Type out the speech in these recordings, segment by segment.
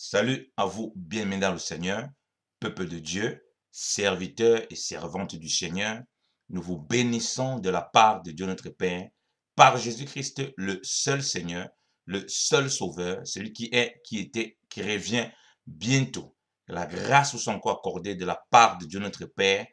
Salut à vous, bien-aimés dans le Seigneur, peuple de Dieu, serviteurs et servantes du Seigneur. Nous vous bénissons de la part de Dieu notre Père, par Jésus-Christ, le seul Seigneur, le seul Sauveur, celui qui est, qui était, qui revient bientôt. La grâce vous soit encore accordée de la part de Dieu notre Père,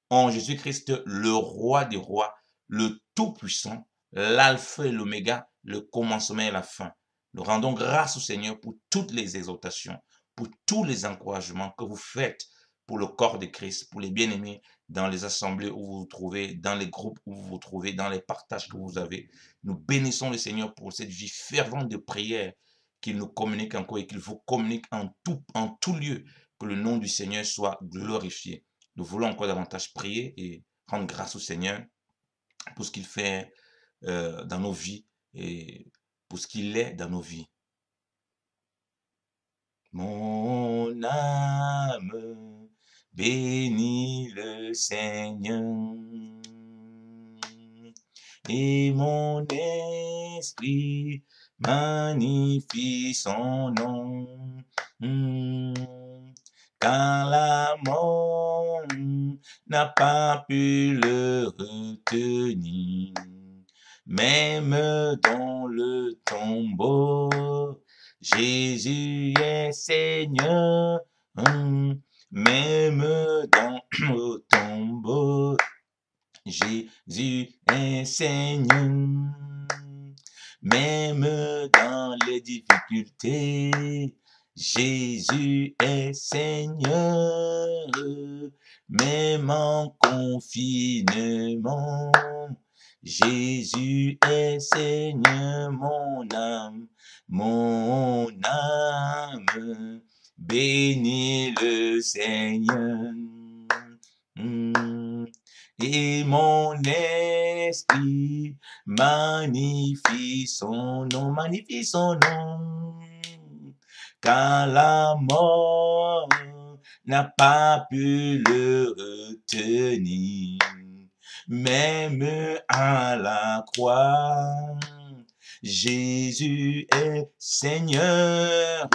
en Jésus-Christ, le roi des rois, le Tout-Puissant, l'Alpha et l'Oméga, le commencement et la fin. Nous rendons grâce au Seigneur pour toutes les exhortations, pour tous les encouragements que vous faites pour le corps de Christ, pour les bien-aimés dans les assemblées où vous vous trouvez, dans les groupes où vous vous trouvez, dans les partages que vous avez. Nous bénissons le Seigneur pour cette vie fervente de prière qu'il nous communique encore et qu'il vous communique en tout lieu, que le nom du Seigneur soit glorifié. Nous voulons encore davantage prier et rendre grâce au Seigneur pour ce qu'il fait dans nos vies et pour ce qu'il est dans nos vies. Mon âme bénit le Seigneur et mon esprit magnifie son nom. Car la mort n'a pas pu le retenir, même dans le tombeau. Jésus est Seigneur, même dans le tombeau. Jésus est Seigneur, même dans les difficultés. Jésus est Seigneur, même en confinement. Jésus est Seigneur, mon âme, bénis le Seigneur. Et mon esprit magnifie son nom, car la mort n'a pas pu le retenir, même à la croix. Jésus est Seigneur,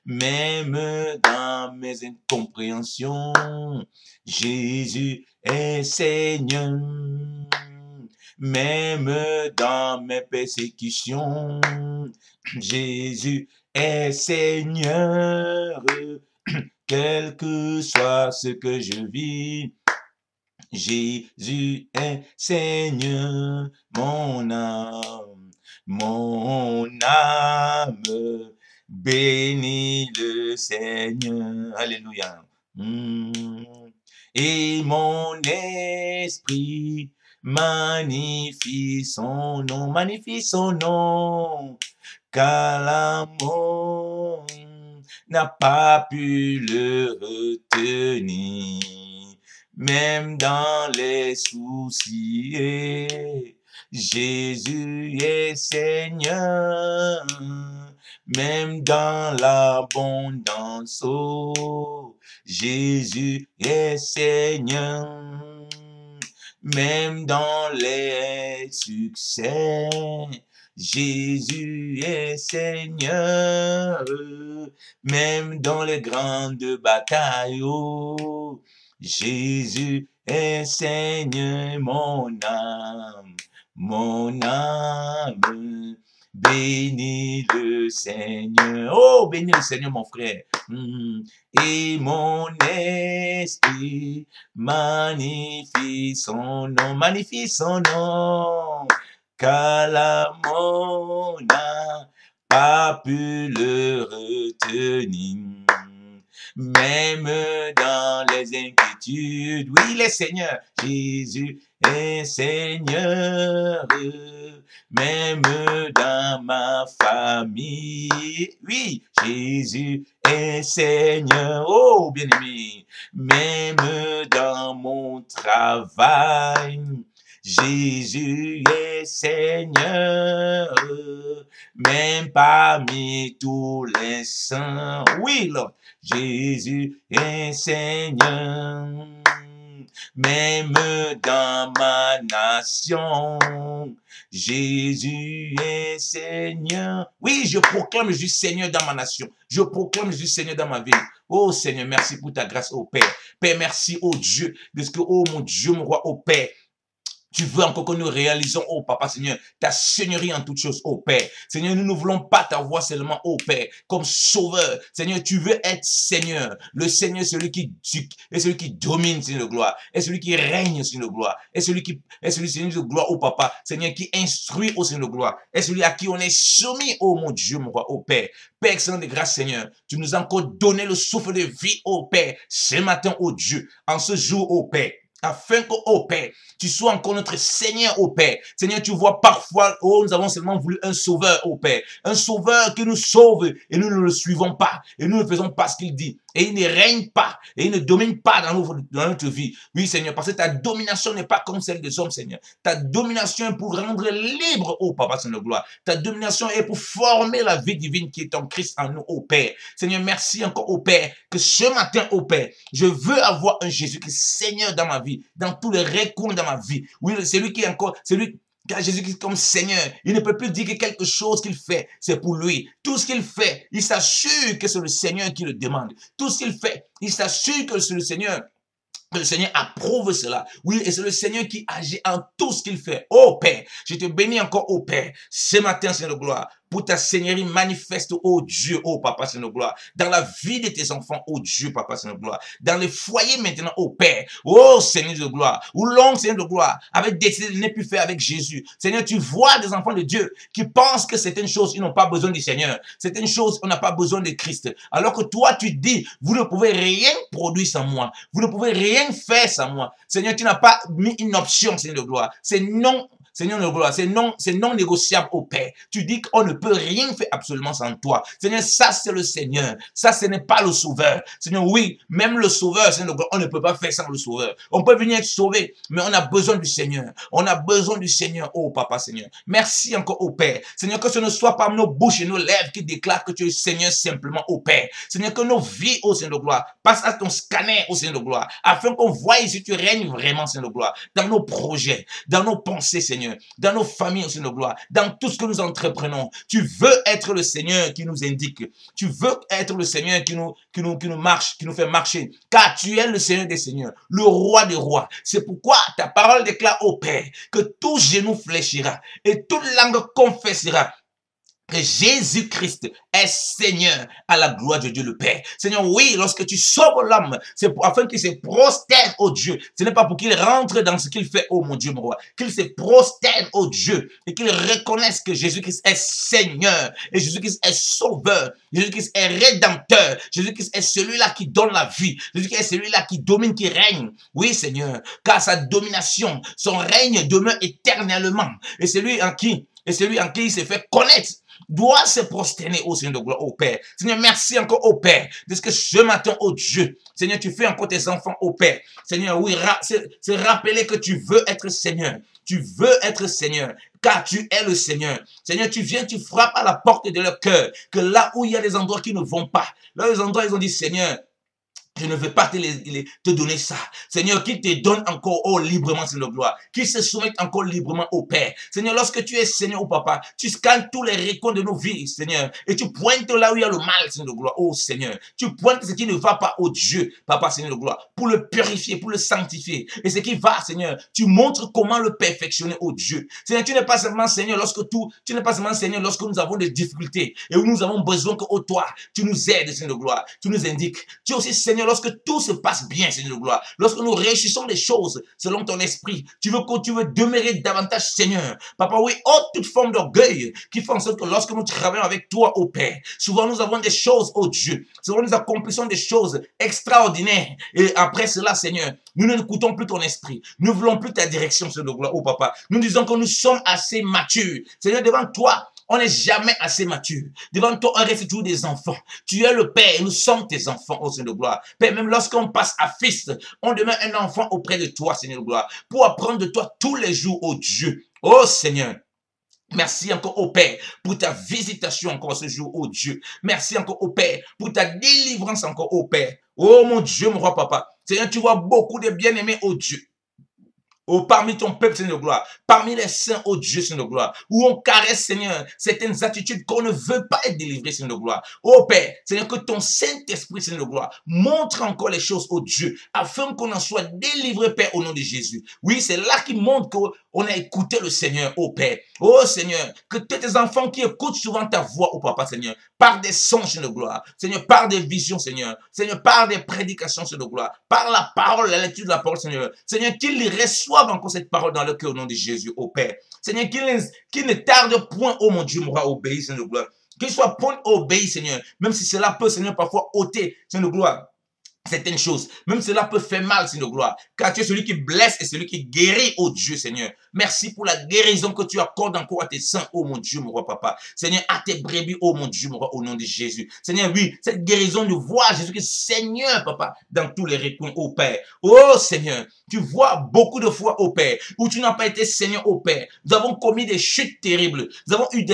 même dans mes incompréhensions. Jésus est Seigneur, même dans mes persécutions. Jésus est Seigneur, quel que soit ce que je vis. Jésus est Seigneur, mon âme, bénis le Seigneur. Alléluia. Et mon esprit magnifie son nom, car la mort n'a pas pu le retenir, même dans les soucis. Jésus est Seigneur, même dans l'abondance. Oh, Jésus est Seigneur, même dans les succès. Jésus est Seigneur, même dans les grandes batailles. Oh, Jésus est Seigneur, mon âme, bénis le Seigneur. Oh, bénis le Seigneur, mon frère. Et mon esprit magnifie son nom, car la mort n'a pas pu le retenir. Même dans les inquiétudes, oui, il est Seigneur. Jésus est Seigneur, même dans ma famille. Oui, Jésus est Seigneur, oh bien-aimé, même dans mon travail. Jésus est Seigneur, même parmi tous les saints. Oui, Lord, Jésus est Seigneur, même dans ma nation. Jésus est Seigneur. Oui, je proclame Jésus Seigneur dans ma nation. Je proclame Jésus Seigneur dans ma ville. Oh Seigneur, merci pour ta grâce, oh Père. Père, merci, oh Dieu, de ce que, oh mon Dieu, mon roi, oh Père, tu veux encore que nous réalisons, oh Papa Seigneur, ta seigneurie en toutes choses, oh Père. Seigneur, nous ne voulons pas ta voix seulement, oh Père, comme sauveur. Seigneur, tu veux être Seigneur. Le Seigneur, celui qui domine, Seigneur de gloire, est celui qui règne, Seigneur de gloire, est celui Seigneur de gloire, oh Papa, Seigneur, qui instruit, oh Seigneur de gloire, est celui à qui on est soumis, oh mon Dieu, mon roi, oh Père. Père excellent de grâce, Seigneur, tu nous as encore donné le souffle de vie, oh Père, ce matin, oh Dieu, en ce jour, oh Père. Afin que, oh Père, tu sois encore notre Seigneur, oh Père. Seigneur, tu vois parfois, oh, nous avons seulement voulu un sauveur, oh Père. Un sauveur qui nous sauve et nous ne le suivons pas. Et nous ne faisons pas ce qu'il dit. Et il ne règne pas. Et il ne domine pas dans notre vie. Oui, Seigneur, parce que ta domination n'est pas comme celle des hommes, Seigneur. Ta domination est pour rendre libre, oh Papa, Seigneur de gloire. Ta domination est pour former la vie divine qui est en Christ en nous, oh Père. Seigneur, merci encore, oh Père, que ce matin, oh Père, je veux avoir un Jésus qui est Seigneur dans ma vie, dans tous les recoins de ma vie. Oui, c'est lui qui est encore, c'est lui qui a Jésus-Christ comme Seigneur. Il ne peut plus dire que quelque chose qu'il fait, c'est pour lui. Tout ce qu'il fait, il s'assure que c'est le Seigneur qui le demande. Tout ce qu'il fait, il s'assure que c'est le Seigneur approuve cela. Oui, et c'est le Seigneur qui agit en tout ce qu'il fait. Oh Père, je te bénis encore, oh Père, ce matin, Seigneur de gloire, pour ta Seigneurie manifeste, oh Dieu, oh Papa, Seigneur de gloire, dans la vie de tes enfants, oh Dieu, Papa, Seigneur de gloire, dans les foyers maintenant, oh Père, oh Seigneur de gloire, où l'homme, Seigneur de gloire, avait décidé de ne plus faire avec Jésus. Seigneur, tu vois des enfants de Dieu qui pensent que certaines choses, ils n'ont pas besoin du Seigneur. Certaines choses, on n'a pas besoin de Christ. Alors que toi, tu dis, vous ne pouvez rien produire sans moi. Vous ne pouvez rien faire sans moi. Seigneur, tu n'as pas mis une option, Seigneur de gloire. C'est non, Seigneur de gloire, c'est non négociable au Père. Tu dis qu'on ne peut rien faire absolument sans toi. Seigneur, ça c'est le Seigneur. Ça, ce n'est pas le Sauveur. Seigneur, oui, même le Sauveur, Seigneur de gloire, on ne peut pas faire sans le Sauveur. On peut venir être sauvé, mais on a besoin du Seigneur. On a besoin du Seigneur, oh Papa Seigneur. Merci encore au Père. Seigneur, que ce ne soit pas nos bouches et nos lèvres qui déclarent que tu es Seigneur simplement au Père. Seigneur, que nos vies, oh Seigneur de gloire, passent à ton scanner, oh Seigneur de gloire, afin qu'on voie si tu règnes vraiment, Seigneur de gloire, dans nos projets, dans nos pensées, Seigneur, dans nos familles, Seigneur de gloire, dans tout ce que nous entreprenons. Tu veux être le Seigneur qui nous indique. Tu veux être le Seigneur qui nous fait marcher. Car tu es le Seigneur des Seigneurs, le Roi des Rois. C'est pourquoi ta parole déclare au Père que tout genou fléchira et toute langue confessera que Jésus-Christ est Seigneur à la gloire de Dieu le Père. Seigneur, oui, lorsque tu sauves l'homme, c'est afin qu'il se prosterne au Dieu. Ce n'est pas pour qu'il rentre dans ce qu'il fait, oh mon Dieu, mon roi. Qu'il se prosterne au Dieu et qu'il reconnaisse que Jésus-Christ est Seigneur et Jésus-Christ est Sauveur. Jésus-Christ est Rédempteur. Jésus-Christ est celui-là qui donne la vie. Jésus-Christ est celui-là qui domine, qui règne. Oui, Seigneur, car sa domination, son règne demeure éternellement. Et celui en qui il s'est fait connaître doit se prosterner au Seigneur de gloire, au Père. Seigneur, merci encore au Père, de ce que ce matin, oh Dieu, Seigneur, tu fais encore tes enfants au Père. Seigneur, oui, c'est rappeler que tu veux être Seigneur. Tu veux être Seigneur, car tu es le Seigneur. Seigneur, tu viens, tu frappes à la porte de leur cœur, que là où il y a des endroits qui ne vont pas, là où les endroits, ils ont dit, Seigneur, je ne veux pas te donner ça. Seigneur, qu'il te donne encore, oh, librement, Seigneur de gloire. Qu'il se soumette encore librement au Père. Seigneur, lorsque tu es Seigneur, oh Papa, tu scannes tous les recoins de nos vies, Seigneur. Et tu pointes là où il y a le mal, Seigneur de gloire, oh Seigneur. Tu pointes ce qui ne va pas, oh Dieu, Papa, Seigneur de gloire, pour le purifier, pour le sanctifier. Et ce qui va, Seigneur, tu montres comment le perfectionner, oh Dieu. Seigneur, tu n'es pas seulement Seigneur tu n'es pas seulement Seigneur lorsque nous avons des difficultés et où nous avons besoin que, oh toi, tu nous aides, Seigneur de gloire. Tu nous indiques. Tu es aussi Seigneur lorsque tout se passe bien, Seigneur de gloire. Lorsque nous réussissons les choses selon ton esprit, tu veux demeurer davantage, Seigneur. Papa, oui, oh, toute forme d'orgueil qui fait en sorte que lorsque nous travaillons avec toi, oh Père, souvent nous avons des choses, oh Dieu. Souvent nous accomplissons des choses extraordinaires. Et après cela, Seigneur, nous n'écoutons plus ton esprit. Nous ne voulons plus ta direction, Seigneur de gloire, oh Papa. Nous disons que nous sommes assez matures. Seigneur, devant toi, on n'est jamais assez mature. Devant toi, on reste toujours des enfants. Tu es le Père et nous sommes tes enfants, oh Seigneur de gloire. Père, même lorsqu'on passe à fils, on demeure un enfant auprès de toi, Seigneur de gloire, pour apprendre de toi tous les jours, oh Dieu. Oh Seigneur. Merci encore au Père pour ta visitation encore ce jour, oh Dieu. Merci encore au Père pour ta délivrance encore au Père. Oh mon Dieu, mon roi papa. Seigneur, tu vois beaucoup de bien-aimés, oh Dieu. Oh, parmi ton peuple, Seigneur de gloire, parmi les saints, oh Dieu, Seigneur de gloire, où on caresse, Seigneur, certaines attitudes qu'on ne veut pas être délivré, Seigneur de gloire. Oh Père, Seigneur, que ton Saint-Esprit, Seigneur de gloire, montre encore les choses, oh Dieu, afin qu'on en soit délivré, Père, au nom de Jésus. Oui, c'est là qu'il montre qu'on a écouté le Seigneur, oh Père. Oh Seigneur, que tous tes enfants qui écoutent souvent ta voix, oh Papa, Seigneur, par des sons, Seigneur de gloire, Seigneur, par des visions, Seigneur, Seigneur, par des prédications, Seigneur de gloire, par la parole, la lecture de la parole, Seigneur, Seigneur, qu'ils reçoivent encore cette parole dans le cœur au nom de Jésus, au Père. Seigneur, qu'ils ne tardent point, oh mon Dieu, m'aura obéi, Seigneur de gloire. Qu'ils soient point obéis, Seigneur, même si cela peut, Seigneur, parfois ôter, Seigneur de gloire, certaines choses. Même cela peut faire mal, Seigneur de gloire. Car tu es celui qui blesse et celui qui guérit, oh Dieu, Seigneur. Merci pour la guérison que tu accordes encore à tes saints, oh mon Dieu, mon roi papa. Seigneur, à tes brebis, oh mon Dieu, mon roi, au nom de Jésus. Seigneur, oui, cette guérison de voir Jésus-Christ, Seigneur, papa, dans tous les recoins, oh Père. Oh Seigneur, tu vois beaucoup de fois, oh Père, où tu n'as pas été Seigneur, oh Père. Nous avons commis des chutes terribles. Nous avons eu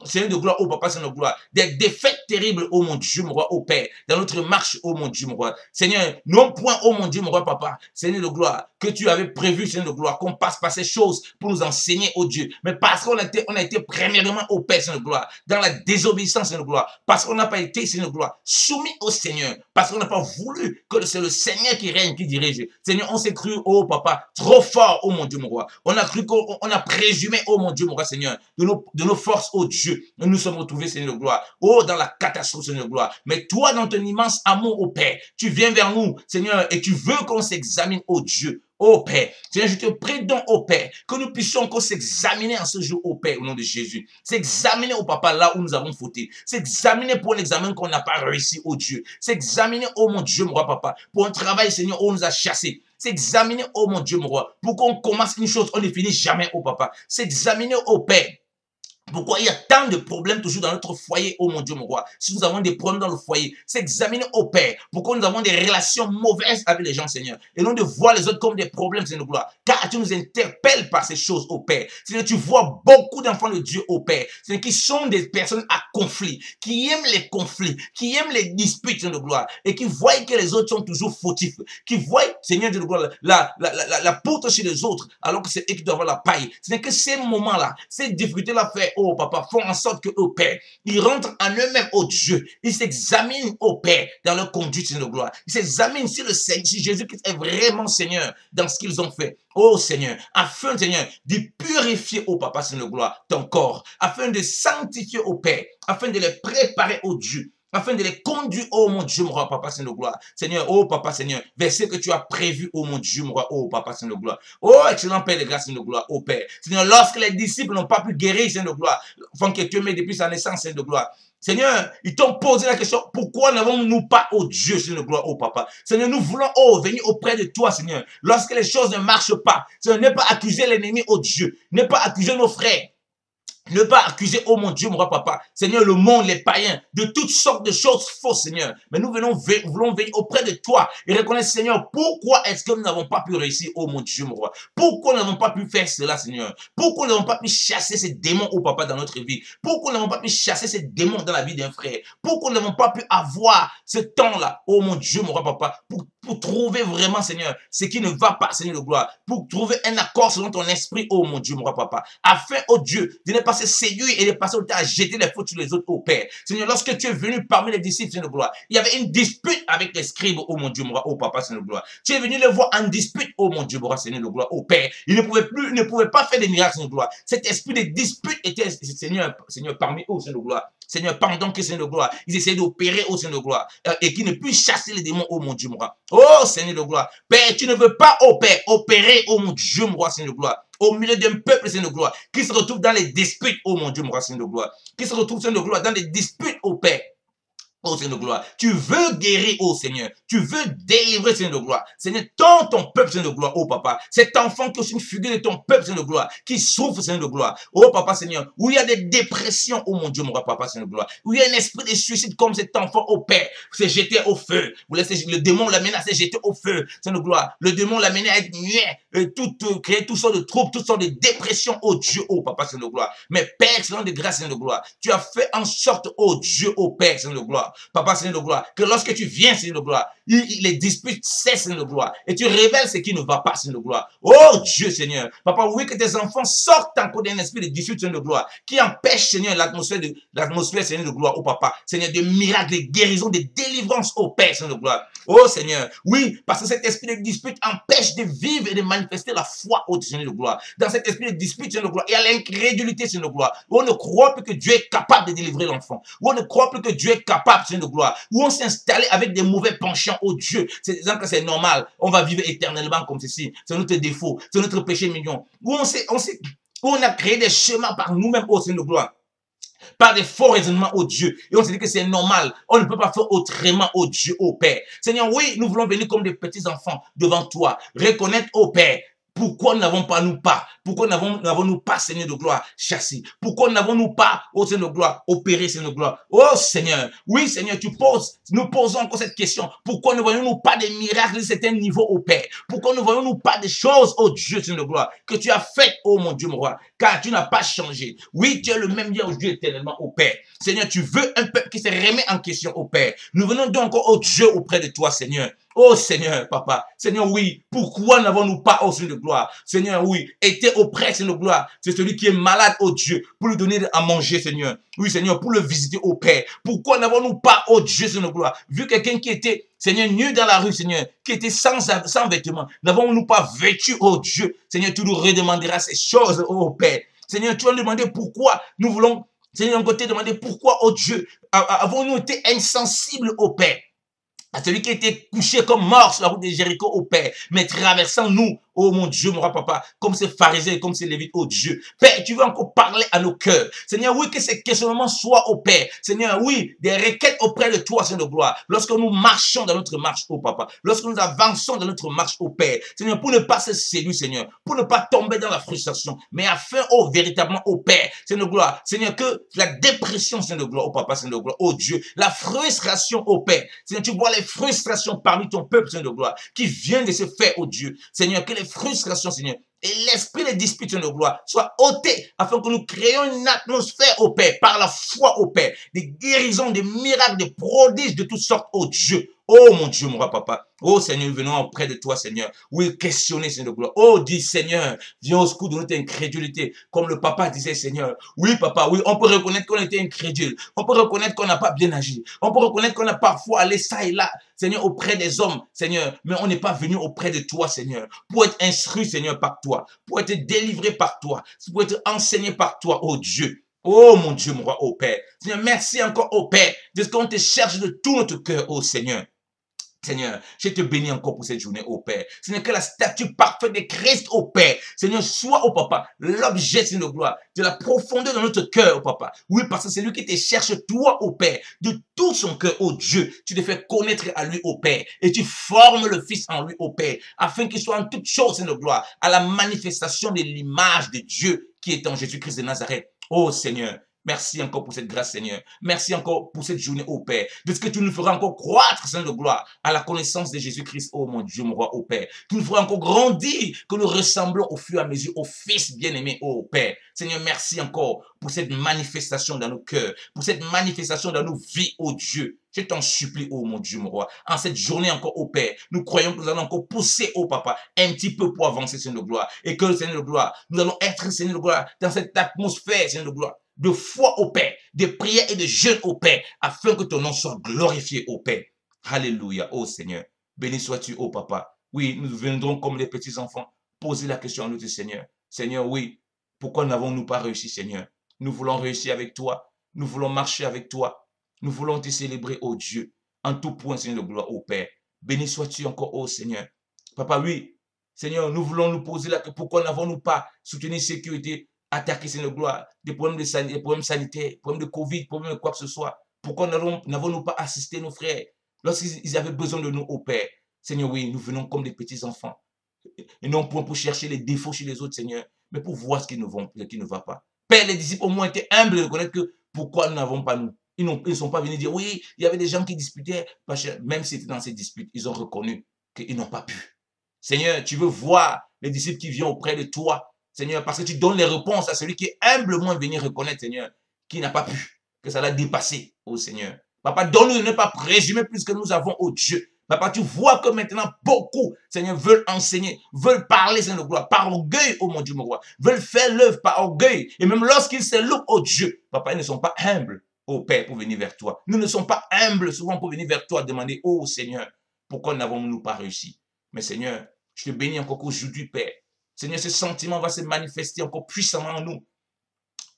Seigneur de gloire, oh Papa, Seigneur de gloire, des défaites terribles, oh mon Dieu, mon roi, oh Père, dans notre marche, oh mon Dieu, mon roi. Seigneur, non point, oh mon Dieu, mon roi, Papa, Seigneur de gloire, que tu avais prévu, Seigneur de gloire, qu'on passe par ces choses pour nous enseigner, oh Dieu. Mais parce qu'on a été premièrement, oh Père, Seigneur de gloire, dans la désobéissance, Seigneur de gloire, parce qu'on n'a pas été, Seigneur de gloire, soumis au Seigneur, parce qu'on n'a pas voulu que c'est le Seigneur qui règne, qui dirige. Seigneur, on s'est cru, oh Papa, trop fort, oh mon Dieu, mon roi. On a cru qu'on a présumé, oh mon Dieu, mon roi, Seigneur, de nos forces, oh Dieu. Nous nous sommes retrouvés, Seigneur de gloire, oh, dans la catastrophe, Seigneur de gloire. Mais toi, dans ton immense amour, oh Père, tu viens vers nous, Seigneur, et tu veux qu'on s'examine, oh Dieu. Oh Père, Seigneur, je te prie donc, oh Père, que nous puissions encore s'examiner en ce jour, oh Père, au nom de Jésus. S'examiner, oh Papa, là où nous avons fauté. S'examiner pour un examen qu'on n'a pas réussi, oh Dieu. S'examiner, oh mon Dieu, mon roi, Papa, pour un travail, Seigneur, où on nous a chassés. S'examiner, oh mon Dieu, mon roi, pour qu'on commence une chose, on ne finit jamais, oh Papa. S'examiner, oh Père. Pourquoi il y a tant de problèmes toujours dans notre foyer, oh mon Dieu, mon roi. Si nous avons des problèmes dans le foyer, c'est examiner au Père. Pourquoi nous avons des relations mauvaises avec les gens, Seigneur. Et non de voir les autres comme des problèmes, Seigneur, gloire. Car tu nous interpelles par ces choses, oh Père. Seigneur, tu vois beaucoup d'enfants de Dieu, oh Père. Seigneur, qui sont des personnes à conflit, qui aiment les conflits, qui aiment les disputes, Seigneur de gloire. Et qui voient que les autres sont toujours fautifs. Qui voient, Seigneur de gloire, la poutre chez les autres, alors que c'est eux qui doivent avoir la paille. C'est que ces moments-là, ces difficultés-là fait oh Papa, font en sorte que, oh Père, ils rentrent en eux-mêmes, oh Dieu. Ils s'examinent, oh Père, dans leur conduite, Seigneur de gloire. Ils s'examinent si le Seigneur, si Jésus-Christ est vraiment Seigneur dans ce qu'ils ont fait. Oh Seigneur, afin, Seigneur, de purifier, oh Papa, Seigneur de gloire, ton corps, afin de sanctifier, oh Père, afin de les préparer, oh Dieu, afin de les conduire, oh mon Dieu, mon roi, Papa, Seigneur de gloire. Seigneur, oh Papa, Seigneur, verset que tu as prévu, oh mon Dieu, mon roi, oh Papa, Seigneur de gloire. Oh, excellent Père de grâce, Seigneur de gloire, oh Père. Seigneur, lorsque les disciples n'ont pas pu guérir, Seigneur de gloire, l'enfant que tu aimais depuis sa naissance, Seigneur de gloire. Seigneur, ils t'ont posé la question, pourquoi n'avons-nous pas, oh Dieu, Seigneur de gloire, oh Papa. Seigneur, nous voulons, oh, venir auprès de toi, Seigneur. Lorsque les choses ne marchent pas, Seigneur, ne pas accuser l'ennemi, oh Dieu. Ne pas accuser nos frères. Ne pas accuser, oh mon Dieu, mon roi papa, Seigneur, le monde, les païens, de toutes sortes de choses fausses, Seigneur. Mais nous voulons venir auprès de toi et reconnaître, Seigneur, pourquoi est-ce que nous n'avons pas pu réussir, oh mon Dieu, mon roi. Pourquoi nous n'avons pas pu faire cela, Seigneur. Pourquoi nous n'avons pas pu chasser ces démons, oh papa, dans notre vie. Pourquoi nous n'avons pas pu chasser ces démons dans la vie d'un frère. Pourquoi nous n'avons pas pu avoir ce temps-là, oh mon Dieu, mon roi papa, pour trouver vraiment, Seigneur, ce qui ne va pas, Seigneur de gloire. Pour trouver un accord selon ton esprit, oh mon Dieu, mon roi papa. Afin, oh Dieu, de ne pas se séduire et de passer au temps à jeter les fautes sur les autres, oh Père. Seigneur, lorsque tu es venu parmi les disciples, Seigneur de gloire, il y avait une dispute avec les scribes, oh mon Dieu, mon roi, oh papa, Seigneur de gloire. Tu es venu les voir en dispute, oh mon Dieu, mon roi, Seigneur de gloire, oh Père. Ils ne pouvaient pas faire des miracles, Seigneur de gloire. Cet esprit de dispute était, Seigneur, parmi eux, Seigneur de gloire. Seigneur, pendant que Seigneur de gloire, ils essayaient d'opérer au Seigneur de gloire et qui ne puissent chasser les démons, oh mon Dieu, mon roi. Oh Seigneur de gloire, Père, tu ne veux pas, oh Père, opérer, oh mon Dieu, mon roi, Seigneur de gloire, au milieu d'un peuple, Seigneur de gloire, qui se retrouve dans les disputes, oh mon Dieu, mon roi, Seigneur de gloire, qui se retrouve, Seigneur de gloire, dans les disputes, oh Père. Oh Seigneur de gloire, tu veux guérir, oh Seigneur, tu veux délivrer, Seigneur de gloire. Seigneur, ton peuple, Seigneur de gloire, oh Papa, cet enfant qui est aussi une figure de ton peuple, Seigneur de gloire, qui souffre, Seigneur de gloire, oh Papa, Seigneur, où il y a des dépressions, oh mon Dieu, mon roi, Papa, Seigneur de gloire, où il y a un esprit de suicide comme cet enfant, oh Père, s'est jeté au feu, vous laissez, le démon l'amène à se jeter au feu, Seigneur de gloire, le démon l'amène à être muet, créer toutes sortes de troubles, toutes sortes de dépressions, oh Dieu, oh Papa, Seigneur de gloire, mais Père, Seigneur de grâce, Seigneur de gloire, tu as fait en sorte, oh Dieu, oh Père, Seigneur de gloire, gloire. Papa, Seigneur de gloire, que lorsque tu viens, Seigneur de gloire, les disputes cessent, Seigneur de gloire, et tu révèles ce qui ne va pas, Seigneur de gloire. Oh Dieu, Seigneur. Papa, oui, que tes enfants sortent encore d'un esprit de dispute, Seigneur de gloire, qui empêche, Seigneur, l'atmosphère, Seigneur de gloire, oh Papa. Seigneur, de miracles, de guérisons, de délivrances, oh Père, Seigneur de gloire. Oh Seigneur, oui, parce que cet esprit de dispute empêche de vivre et de manifester la foi, oh Seigneur de gloire. Dans cet esprit de dispute, Seigneur de gloire, il y a l'incrédulité, Seigneur de gloire, où on ne croit plus que Dieu est capable de délivrer l'enfant, où on ne croit plus que Dieu est capable, Seigneur de gloire, où on s'est installé avec des mauvais penchants, oh Dieu. C'est que c'est normal, on va vivre éternellement comme ceci. C'est notre défaut, c'est notre péché mignon. Où où on a créé des chemins par nous-mêmes, oh Seigneur de gloire, par des faux raisonnements, oh Dieu. Et on se dit que c'est normal. On ne peut pas faire autrement, oh Dieu, oh Père. Seigneur, oui, nous voulons venir comme des petits enfants devant toi. Reconnaître, oh Père, pourquoi n'avons pas nous pas? Pourquoi n'avons-nous pas, Seigneur de gloire, chassé? Pourquoi n'avons-nous pas, oh Seigneur de gloire, opéré, Seigneur de gloire? Oh Seigneur, oui Seigneur, nous posons encore cette question. Pourquoi ne voyons-nous pas des miracles de certains niveaux, oh Père? Pourquoi ne voyons-nous pas des choses, oh Dieu, Seigneur de gloire, que tu as faites, oh mon Dieu, mon roi? Car tu n'as pas changé. Oui, tu es le même hier, aujourd'hui, éternellement, oh Père. Seigneur, tu veux un peuple qui se remet en question, oh Père. Nous venons donc encore, oh Dieu, auprès de toi, Seigneur. Oh Seigneur, Papa. Seigneur, oui. Pourquoi n'avons-nous pas, oh Seigneur de gloire? Seigneur, oui. Été auprès, Seigneur de gloire. C'est celui qui est malade, oh Dieu, pour lui donner à manger, Seigneur. Oui, Seigneur, pour le visiter, oh Père. Pourquoi n'avons-nous pas, oh Dieu, Seigneur de gloire, vu quelqu'un qui était, Seigneur, nu dans la rue, Seigneur, qui était sans vêtements. N'avons-nous pas vêtu, oh Dieu? Seigneur, tu nous redemanderas ces choses, oh Père. Seigneur, tu vas nous demander pourquoi nous voulons, Seigneur, on t'a demandé pourquoi, oh Dieu, avons-nous été insensibles, oh Père, à celui qui était couché comme mort sur la route de Jéricho, au Père, mais traversant nous, oh mon Dieu, mon roi papa, comme ces pharisiens, comme ces lévites, oh Dieu. Père, tu veux encore parler à nos cœurs. Seigneur, oui, que ces questionnements soient au Père. Seigneur, oui, des requêtes auprès de toi, Seigneur de gloire. Lorsque nous marchons dans notre marche, oh papa, lorsque nous avançons dans notre marche, au Père, Seigneur, pour ne pas se séduire, Seigneur, pour ne pas tomber dans la frustration, mais afin, oh, véritablement, au Père, Seigneur de gloire, Seigneur, que la dépression, Seigneur de gloire, oh papa, Seigneur de gloire, oh Dieu, la frustration, oh Père, Seigneur, tu vois les frustrations parmi ton peuple, Seigneur de gloire, qui viennent de se faire, oh Dieu, Seigneur, que les frustrations, Seigneur, et l'esprit de dispute, Seigneur de gloire, soit ôté afin que nous créions une atmosphère, oh Père, par la foi, oh Père, des guérisons, des miracles, des prodiges de toutes sortes, oh Dieu. Oh mon Dieu, mon roi papa. Oh Seigneur, nous venons auprès de toi, Seigneur. Oui, questionner, Seigneur de gloire. Oh, dis Seigneur, viens au secours de notre incrédulité. Comme le papa disait, Seigneur. Oui, papa, oui, on peut reconnaître qu'on était incrédule. On peut reconnaître qu'on n'a pas bien agi. On peut reconnaître qu'on a parfois allé ça et là, Seigneur, auprès des hommes, Seigneur. Mais on n'est pas venu auprès de toi, Seigneur. Pour être instruit, Seigneur, par toi. Pour être délivré par toi. Pour être enseigné par toi, oh Dieu. Oh mon Dieu, mon roi, oh Père. Seigneur, merci encore, oh Père, de ce qu'on te cherche de tout notre cœur, oh Seigneur. Seigneur, je te bénis encore pour cette journée, ô Père. Seigneur, que la statue parfaite de Christ, ô Père, Seigneur, soit, ô Papa, l'objet, Seigneur de gloire, de la profondeur de notre cœur, ô Papa. Oui, parce que c'est lui qui te cherche, toi, ô Père, de tout son cœur, ô Dieu. Tu te fais connaître à lui, ô Père, et tu formes le Fils en lui, ô Père, afin qu'il soit en toutes choses, Seigneur de gloire, à la manifestation de l'image de Dieu qui est en Jésus-Christ de Nazareth. Ô Seigneur, merci encore pour cette grâce, Seigneur. Merci encore pour cette journée, ô Père. De ce que tu nous feras encore croître, Seigneur de gloire, à la connaissance de Jésus-Christ, ô mon Dieu, mon roi, ô Père. Tu nous feras encore grandir, que nous ressemblons au fur et à mesure au Fils bien-aimé, ô Père. Seigneur, merci encore pour cette manifestation dans nos cœurs, pour cette manifestation dans nos vies, ô Dieu. Je t'en supplie, ô mon Dieu, mon roi, en cette journée encore, ô Père, nous croyons que nous allons encore pousser, ô Papa, un petit peu pour avancer, Seigneur de gloire. Et que, Seigneur de gloire, nous allons être, Seigneur de gloire, dans cette atmosphère, Seigneur de gloire, de foi au Père, de prière et de jeûne au Père, afin que ton nom soit glorifié au Père. Alléluia, ô Seigneur. Béni sois-tu, ô Papa. Oui, nous viendrons comme les petits enfants poser la question à notre Seigneur. Seigneur, oui, pourquoi n'avons-nous pas réussi, Seigneur? Nous voulons réussir avec toi. Nous voulons marcher avec toi. Nous voulons te célébrer, ô Dieu, en tout point, Seigneur de gloire, ô Père. Béni sois-tu encore, ô Seigneur. Papa, oui, Seigneur, nous voulons nous poser la question, pourquoi n'avons-nous pas soutenu ceux qui ont été attaquer, Seigneur de gloire, des problèmes sanitaires, des problèmes de Covid, des problèmes de quoi que ce soit. Pourquoi n'avons-nous pas assisté nos frères lorsqu'ils avaient besoin de nous, au Père? Seigneur, oui, nous venons comme des petits enfants. Et non pour chercher les défauts chez les autres, Seigneur, mais pour voir ce qui ne va pas. Père, les disciples au moins étaient humbles de reconnaître que pourquoi nous n'avons pas nous. Ils ne sont pas venus dire, oui, il y avait des gens qui disputaient. Même si c'était dans ces disputes, ils ont reconnu qu'ils n'ont pas pu. Seigneur, tu veux voir les disciples qui viennent auprès de toi, Seigneur, parce que tu donnes les réponses à celui qui est humblement venu reconnaître, Seigneur, qui n'a pas pu, que ça l'a dépassé, oh Seigneur. Papa, donne-nous de ne pas présumer plus que nous avons, oh Dieu. Papa, tu vois que maintenant, beaucoup, Seigneur, veulent enseigner, veulent parler, Seigneur de gloire, par orgueil, oh mon Dieu, mon roi, veulent faire l'œuvre par orgueil. Et même lorsqu'ils se louent, oh Dieu, Papa, ils ne sont pas humbles, oh Père, pour venir vers toi. Nous ne sommes pas humbles souvent pour venir vers toi, demander, oh Seigneur, pourquoi n'avons-nous pas réussi? Mais Seigneur, je te bénis encore qu'aujourd'hui, Père. Seigneur, ce sentiment va se manifester encore puissamment en nous.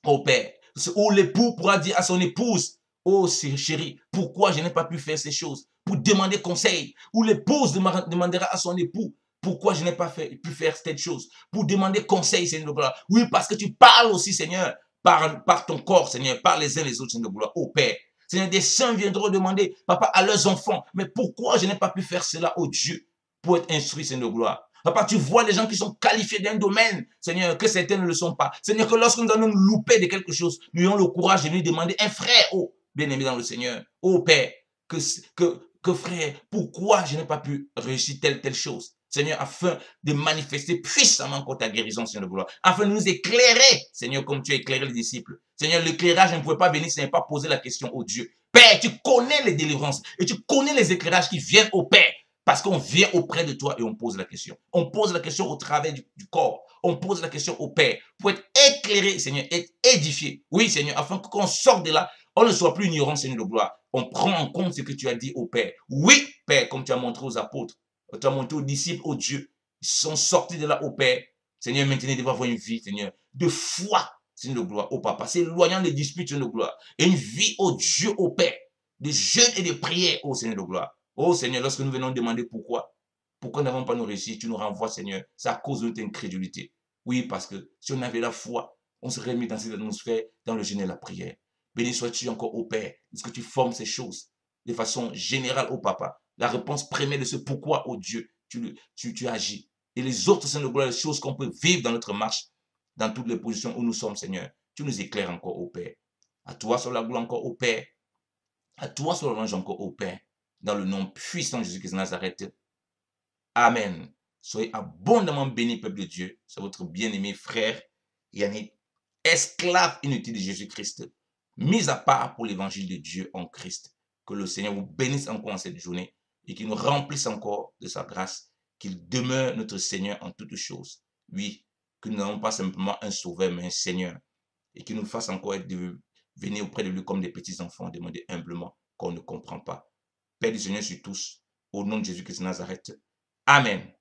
Oh Père, où l'époux pourra dire à son épouse, oh chérie, pourquoi je n'ai pas pu faire ces choses? Pour demander conseil. Ou l'épouse demandera à son époux, pourquoi je n'ai pas pu faire cette chose? Pour demander conseil, Seigneur de gloire. Oui, parce que tu parles aussi, Seigneur, par ton corps, Seigneur, par les uns les autres, Seigneur de gloire. Oh Père, Seigneur, des saints viendront demander, papa, à leurs enfants, mais pourquoi je n'ai pas pu faire cela, oh Dieu, pour être instruit, Seigneur de gloire? Papa, tu vois les gens qui sont qualifiés d'un domaine, Seigneur, que certains ne le sont pas. Seigneur, que lorsque nous allons nous louper de quelque chose, nous ayons le courage de lui demander, un frère, oh, bien-aimé dans le Seigneur, oh Père, que frère, pourquoi je n'ai pas pu réussir telle chose? Seigneur, afin de manifester puissamment encore ta guérison, Seigneur de gloire, afin de nous éclairer, Seigneur, comme tu as éclairé les disciples. Seigneur, l'éclairage ne pouvait pas venir si tu n'avais pas posé la question au Dieu. Père, tu connais les délivrances et tu connais les éclairages qui viennent au Père. Parce qu'on vient auprès de toi et on pose la question. On pose la question au travers du corps. On pose la question au Père pour être éclairé, Seigneur, être édifié. Oui, Seigneur, afin qu'on sorte de là, on ne soit plus ignorant, Seigneur de gloire. On prend en compte ce que tu as dit au Père. Oui, Père, comme tu as montré aux apôtres, tu as montré aux disciples, au Dieu. Ils sont sortis de là au Père. Seigneur, maintenant, ils doivent avoir une vie, Seigneur, de foi, Seigneur de gloire, au Papa. S'éloignant des disputes, Seigneur de gloire. Et une vie au Dieu, au Père. De jeûne et de prière, au Seigneur de gloire. Oh Seigneur, lorsque nous venons demander pourquoi n'avons pas nous réussi, tu nous renvoies, Seigneur, c'est à cause de notre incrédulité. Oui, parce que si on avait la foi, on serait mis dans cette atmosphère, dans le jeûne et la prière. Béni sois-tu encore au Père, est-ce que tu formes ces choses de façon générale au Papa? La réponse première de ce pourquoi, oh Dieu, tu agis. Et les autres, Seigneur, les choses qu'on peut vivre dans notre marche, dans toutes les positions où nous sommes, Seigneur, tu nous éclaires encore au Père. À toi sur la gloire encore au Père. À toi sur l'orange encore au Père. Dans le nom puissant de Jésus-Christ de Nazareth. Amen. Soyez abondamment bénis, peuple de Dieu. C'est votre bien-aimé frère Yannick, esclave inutile de Jésus-Christ, mis à part pour l'évangile de Dieu en Christ. Que le Seigneur vous bénisse encore en cette journée et qu'il nous remplisse encore de sa grâce, qu'il demeure notre Seigneur en toutes choses. Oui, que nous n'avons pas simplement un sauveur, mais un Seigneur. Et qu'il nous fasse encore venir auprès de lui comme des petits enfants, demander humblement qu'on ne comprend pas. Père du Seigneur sur tous, au nom de Jésus-Christ de Nazareth. Amen.